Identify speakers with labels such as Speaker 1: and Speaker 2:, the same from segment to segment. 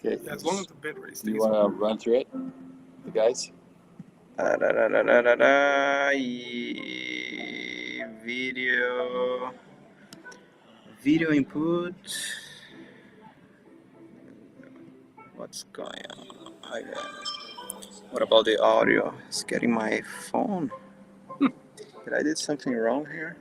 Speaker 1: Okay.
Speaker 2: Yeah, as long as the bit rate stays.
Speaker 1: You want to run through it, the guys? Video input. What's going on? What about the audio? It's getting my phone. Did I do something wrong here?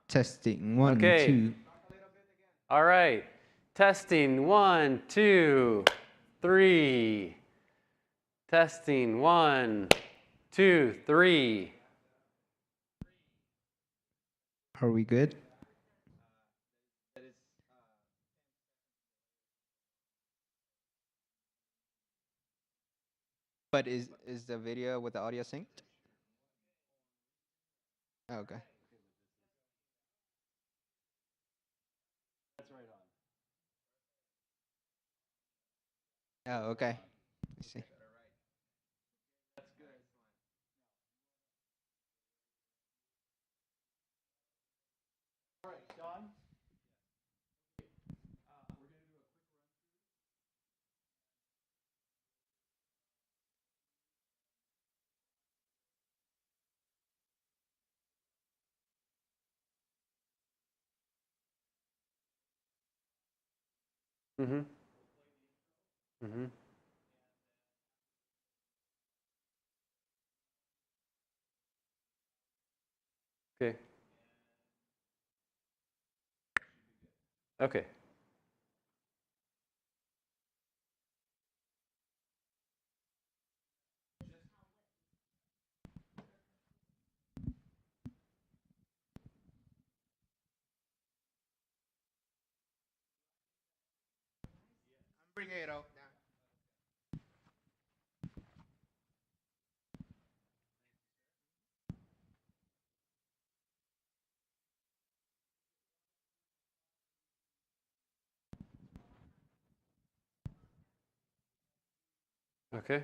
Speaker 3: Testing 1,
Speaker 4: Okay.
Speaker 3: 2.
Speaker 4: All right. Testing 1, 2, 3. Testing 1, 2, 3.
Speaker 3: Are we good? But is the video with the audio synced? Oh, okay. Oh, okay. I see.
Speaker 4: Mm-hmm. Mm-hmm. Okay. Okay.
Speaker 3: I'm bringing it out now.
Speaker 4: Okay.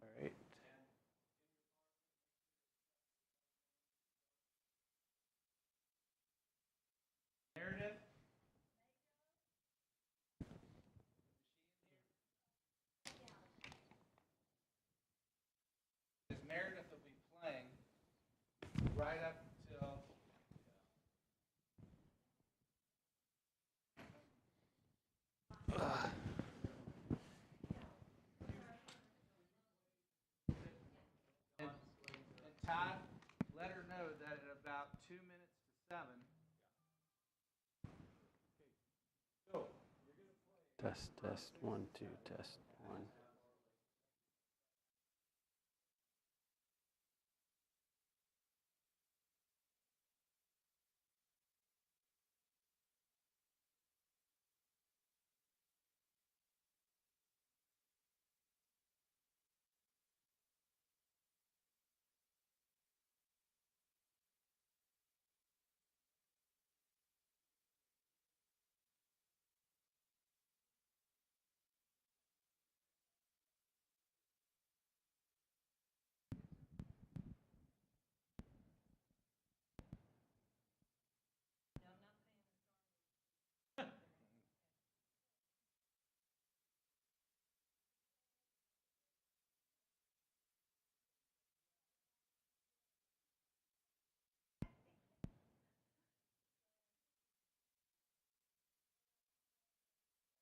Speaker 4: All right.
Speaker 2: Meredith. Because Meredith will be playing right up until. And Todd, let her know that at about 2 minutes to 7.
Speaker 4: Test, 1, 2, test, 1.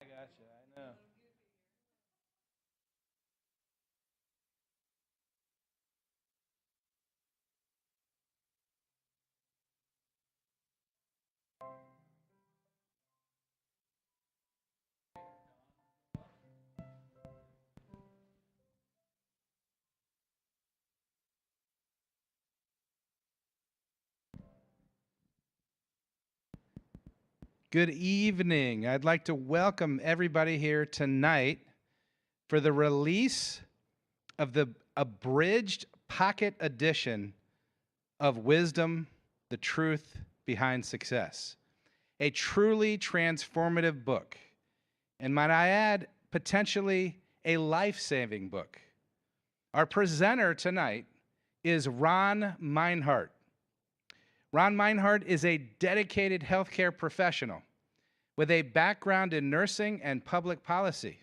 Speaker 2: I gotcha, I know. Good evening. I'd like to welcome everybody here tonight for the release of the abridged pocket edition of Wisdom, the Truth Behind Success. A truly transformative book, and might I add, potentially a life-saving book. Our presenter tonight is Ron Meinhardt. Ron Meinhardt is a dedicated healthcare professional with a background in nursing and public policy.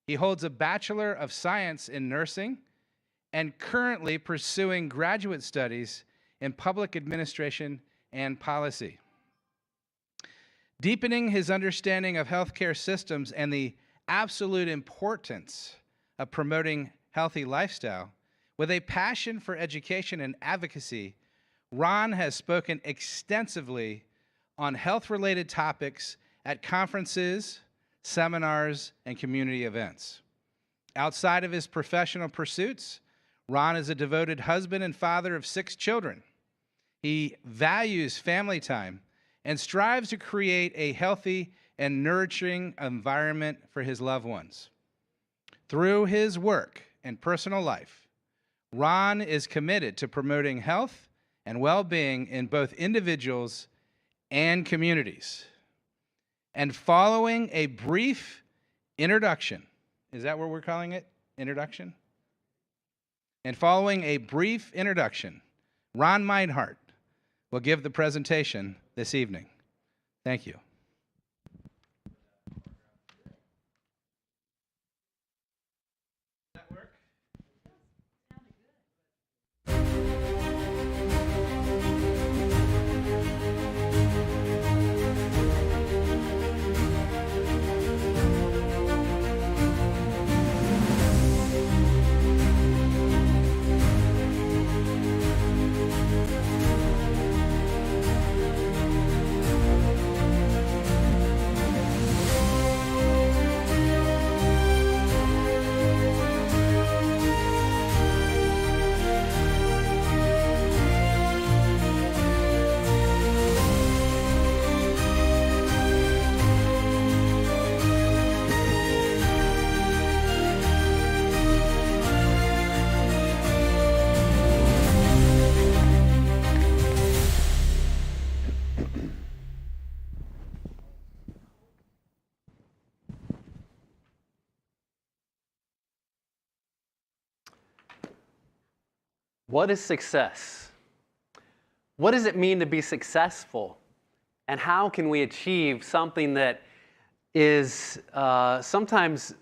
Speaker 2: He holds a Bachelor of Science in Nursing and currently pursuing graduate studies in public administration and policy. Deepening his understanding of healthcare systems and the absolute importance of promoting healthy lifestyle, with a passion for education and advocacy, Ron has spoken extensively on health-related topics at conferences, seminars, and community events. Outside of his professional pursuits, Ron is a devoted husband and father of 6 children. He values family time and strives to create a healthy and nurturing environment for his loved ones. Through his work and personal life, Ron is committed to promoting health and well-being in both individuals and communities. And following a brief introduction, is that what we're calling it? Introduction? And following a brief introduction, Ron Meinhardt will give the presentation this evening. Thank you. Does that work?
Speaker 4: What is success? What does it mean to be successful? And how can we achieve something that is sometimes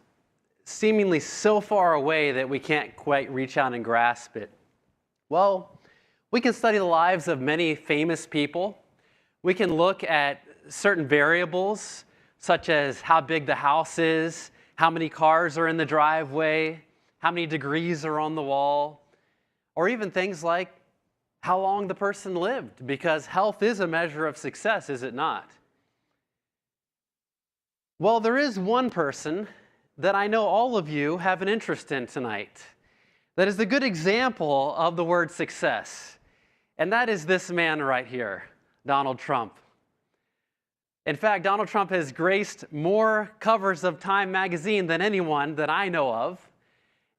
Speaker 4: seemingly so far away that we can't quite reach out and grasp it? Well, we can study the lives of many famous people. We can look at certain variables, such as how big the house is, how many cars are in the driveway, how many degrees are on the wall, or even things like how long the person lived, because health is a measure of success, is it not? Well, there is one person that I know all of you have an interest in tonight that is a good example of the word success, and that is this man right here, Donald Trump. In fact, Donald Trump has graced more covers of Time magazine than anyone that I know of,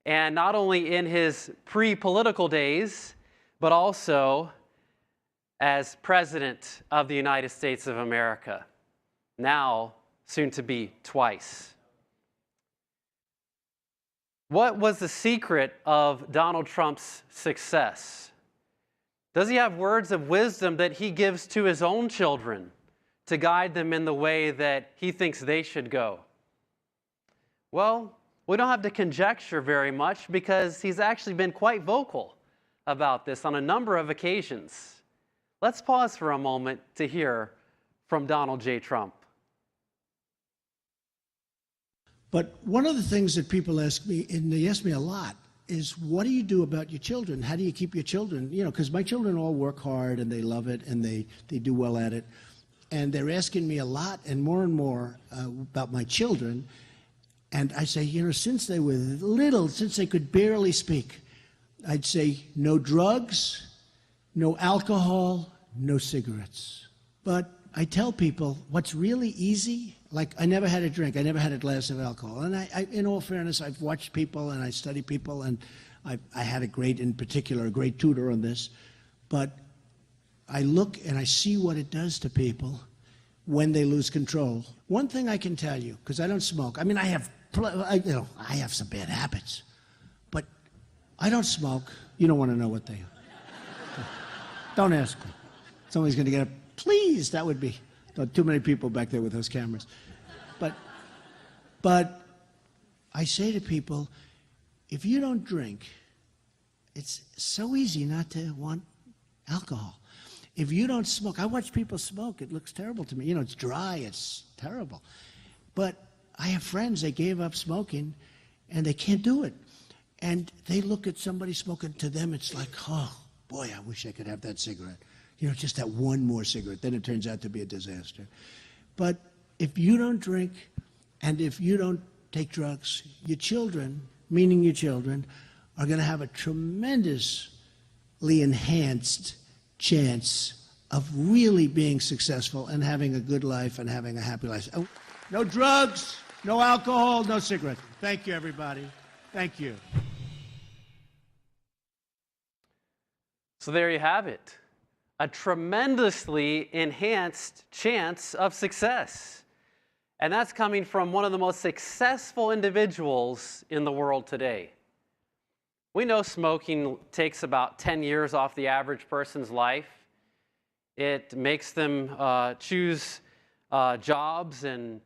Speaker 4: and not only in his pre-political days, but also as President of the United States of America, now soon to be twice. What was the secret of Donald Trump's success? Does he have words of wisdom that he gives to his own children to guide them in the way that he thinks they should go? Well, we don't have to conjecture very much because he's actually been quite vocal about this on a number of occasions. Let's pause for a moment to hear from Donald J. Trump.
Speaker 5: But one of the things that people ask me, and they ask me a lot, is what do you do about your children? How do you keep your children? You know, because my children all work hard and they love it and they do well at it. And they're asking me a lot and more about my children. And I say, you know, since they were little, since they could barely speak, I'd say no drugs, no alcohol, no cigarettes. But I tell people what's really easy, like I never had a drink, I never had a glass of alcohol. And I in all fairness, I've watched people and I study people, and I had a great tutor on this. But I look and I see what it does to people when they lose control. One thing I can tell you, because I don't smoke. I mean, I have some bad habits, but I don't smoke. You don't want to know what they are. Don't ask me. Somebody's going to get up. Please, that would be too many people back there with those cameras. But I say to people, if you don't drink, it's so easy not to want alcohol. If you don't smoke, I watch people smoke. It looks terrible to me. You know, it's dry. It's terrible. But I have friends, they gave up smoking, and they can't do it. And they look at somebody smoking. To them, it's like, oh, boy, I wish I could have that cigarette. You know, just that one more cigarette. Then it turns out to be a disaster. But if you don't drink and if you don't take drugs, your children, meaning your children, are going to have a tremendously enhanced chance of really being successful and having a good life and having a happy life. Oh, no drugs, no alcohol, no cigarettes. Thank you, everybody. Thank you.
Speaker 4: So there you have it. A tremendously enhanced chance of success. And that's coming from one of the most successful individuals in the world today. We know smoking takes about 10 years off the average person's life. It makes them choose jobs and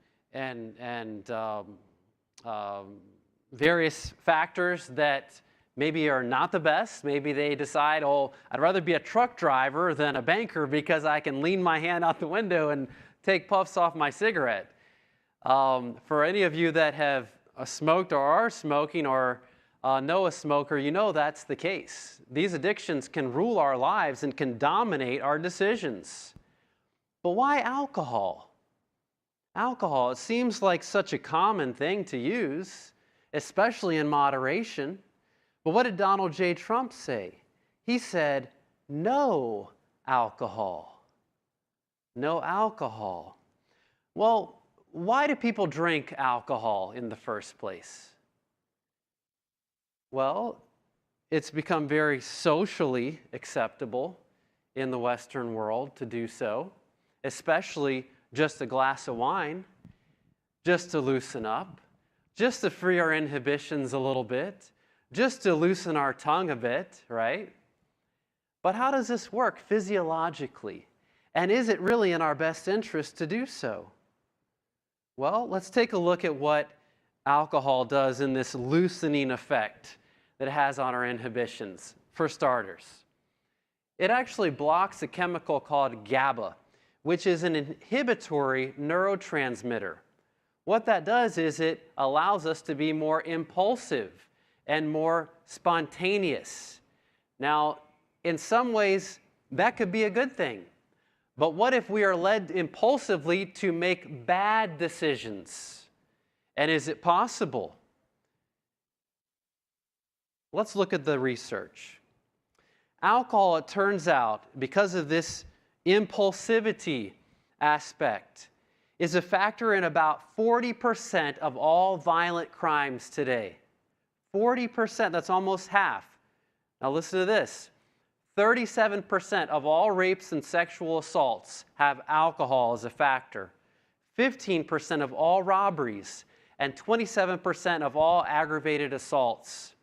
Speaker 4: various factors that maybe are not the best. Maybe they decide, oh, I'd rather be a truck driver than a banker because I can lean my hand out the window and take puffs off my cigarette. For any of you that have smoked or are smoking or know a smoker, you know that's the case. These addictions can rule our lives and can dominate our decisions. But why alcohol? Alcohol, it seems like such a common thing to use, especially in moderation. But what did Donald J. Trump say? He said, no alcohol. No alcohol. Well, why do people drink alcohol in the first place? Well, it's become very socially acceptable in the Western world to do so, especially just a glass of wine, just to loosen up, just to free our inhibitions a little bit, just to loosen our tongue a bit, right? But how does this work physiologically? And is it really in our best interest to do so? Well, let's take a look at what alcohol does in this loosening effect that it has on our inhibitions. For starters, it actually blocks a chemical called GABA, which is an inhibitory neurotransmitter. What that does is it allows us to be more impulsive and more spontaneous. Now, in some ways, that could be a good thing. But what if we are led impulsively to make bad decisions? And is it possible? Let's look at the research. Alcohol, it turns out, because of this impulsivity aspect, is a factor in about 40% of all violent crimes today. 40%, that's almost half. Now listen to this. 37% of all rapes and sexual assaults have alcohol as a factor. 15% of all robberies and 27% of all aggravated assaults.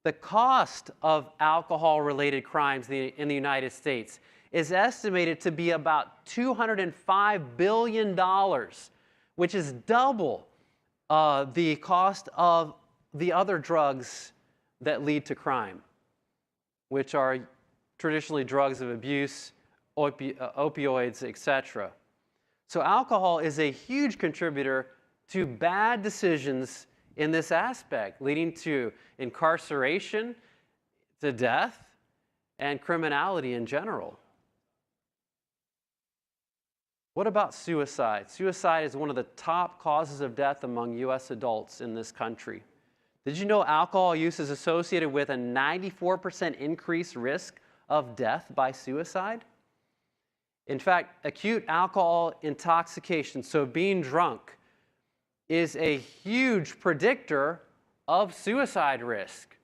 Speaker 4: The cost of alcohol-related crimes in the United States is estimated to be about $205 billion, which is double the cost of the other drugs that lead to crime, which are traditionally drugs of abuse, opioids, etc. So alcohol is a huge contributor to bad decisions in this aspect, leading to incarceration, to death, and criminality in general. What about suicide? Suicide is one of the top causes of death among U.S. adults in this country. Did you know alcohol use is associated with a 94% increased risk of death by suicide? In fact, acute alcohol intoxication, so being drunk, is a huge predictor of suicide risk.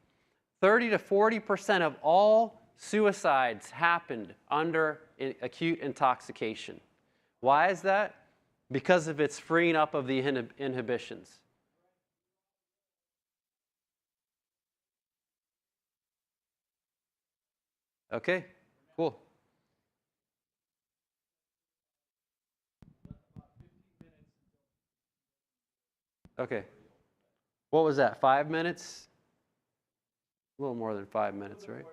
Speaker 4: 30 to 40% of all suicides happened under acute intoxication. Why is that? Because of its freeing up of the inhibitions. Okay, cool. Okay. What was that, 5 minutes? A little more than 5 minutes, right?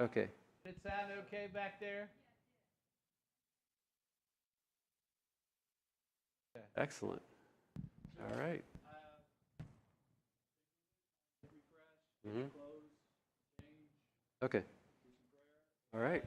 Speaker 4: Okay.
Speaker 2: Did it sound okay back there?
Speaker 4: Excellent. All right. Okay. All right.